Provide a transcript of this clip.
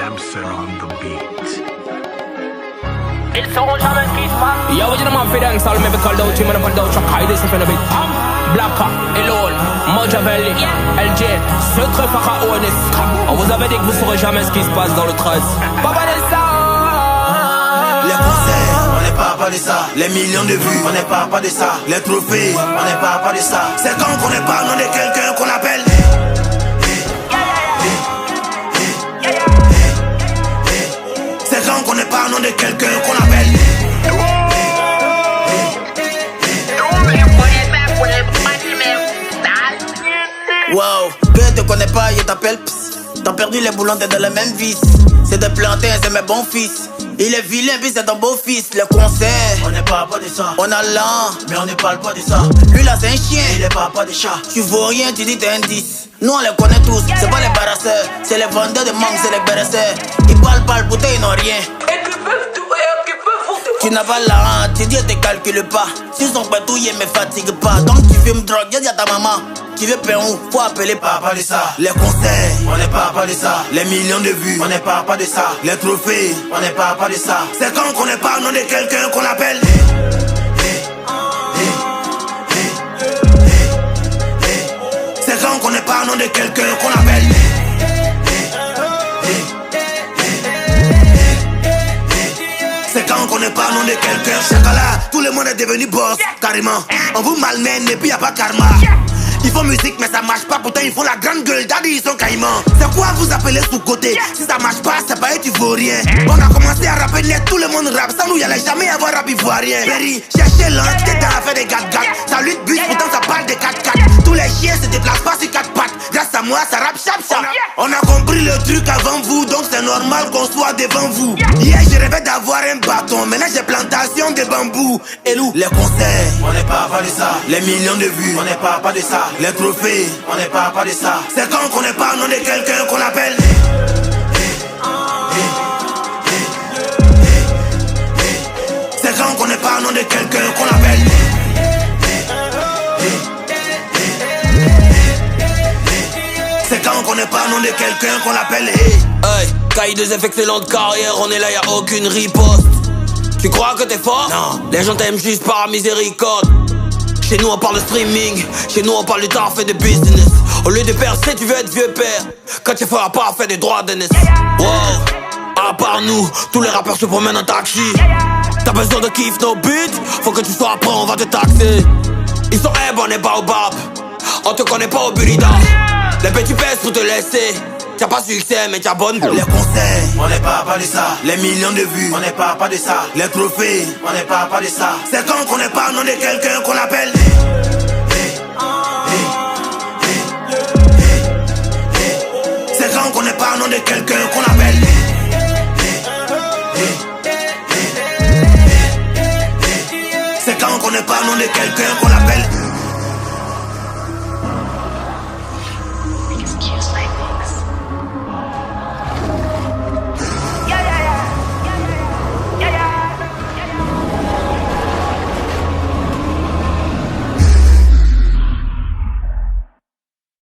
Damson on the beat. Ils sauront jamais ce qui se passe. Yo, what you know, man, for dance, all me be called out, you man, up and down, hide this in front of it. Blacka, Elol, Machiavelli, LJ, Secret Pharaonis. On vous avait dit que vous saurez jamais ce qui se passe dans le trace. Papa de ça. Les concerts, on n'est pas de ça. Les millions de vues, on n'est pas de ça. Les trophées, on n'est pas de ça. C'est quand qu'on n'est pas nom de quelqu'un qu'on appelle. C'est quand qu'on n'est pas nom de quelqu'un qu'on appelle. Wow, que te connais pas, je t'appelle pss. T'as perdu les boulons, t'es dans le même vice. C'est des plantains, c'est mes bons fils. Il est vilain, puis c'est ton beau-fils. Le concert, on n'est pas de ça. On a l'an, mais on ne parle pas de ça. Lui là c'est un chien, il est pas de chat. Tu vaux rien, tu dis t'es un 10. Nous on les connaît tous, c'est pas les barasseurs. C'est les vendeurs de mangue, c'est les barasseurs. Ils parlent, pourtant ils n'ont rien. Tu n'as pas la honte, tu dis te calcule pas. Si son patouille me fatigue pas. Donc tu fumes drogue, dis à ta maman. Tu veux payer où? Faut appeler papa de ça. Les concerts, on n'est pas de ça. Les millions de vues, on n'est pas de ça. Les trophées, on n'est pas de ça. C'est quand qu'on n'est pas nom de quelqu'un qu'on appelle. C'est quand qu'on n'est pas nom de quelqu'un qu'on appelle. C'est quand qu'on n'est pas nom de quelqu'un. Chacala, tout le monde est devenu boss, carrément. On vous malmène et puis y'a pas karma. Ils font musique mais ça marche pas, pourtant ils font la grande gueule, daddy ils sont caïmans. C'est quoi vous appelez sous-côté? Si ça marche pas, c'est pas eux, tu vaux rien. On a commencé à rapper net, tout le monde rappe. Sans nous y'allait jamais avoir rap ivoirien. Perry, cherchez l'un, t'es dans l'affaire des gâtes-gâtes. Ça lutte bus, pourtant ça parle des 4x4. Tous les chiens se déplacent pas sur 4 pattes. Grâce à moi, ça rappe chap. On a compris le truc avant vous, donc c'est normal qu'on soit devant vous. Hier je rêvais d'avoir un bâton, maintenant j'ai plantation de bambou. Et nous, les concerts, on n'est pas de ça. Les millions de vues, on n'est pas de ça. Les trophées, on n'est pas de ça. C'est quand qu'on n'est pas nom de quelqu'un qu'on appelle. C'est quand qu'on n'est pas nom de quelqu'un qu'on appelle. C'est quand qu'on n'est pas nom de quelqu'un qu'on appelle. Hey, K2F excellente carrière, on est là, y'a aucune riposte. Tu crois que t'es fort? Non, les gens t'aiment juste par miséricorde. Chez nous on parle de streaming, chez nous on parle du taf et de business. Au lieu de percer tu veux être vieux père. Quand tu feras pas faire des droits d'aînesse. Wow, à part nous, tous les rappeurs se promènent en taxi. T'as besoin de kiff, no beat. Faut que tu sois prêt, on va te taxer. Ils sont on est pas au bab. On te connaît pas au burida. Les petits pèses pour te laisser. T'as pas succès mais t'as bonne gueule. Les concerts, on n'est pas de ça. Les millions de vues, on n'est pas de ça. Les trophées, on n'est pas de ça. C'est quand qu'on n'est pas nom de quelqu'un qu'on appelle.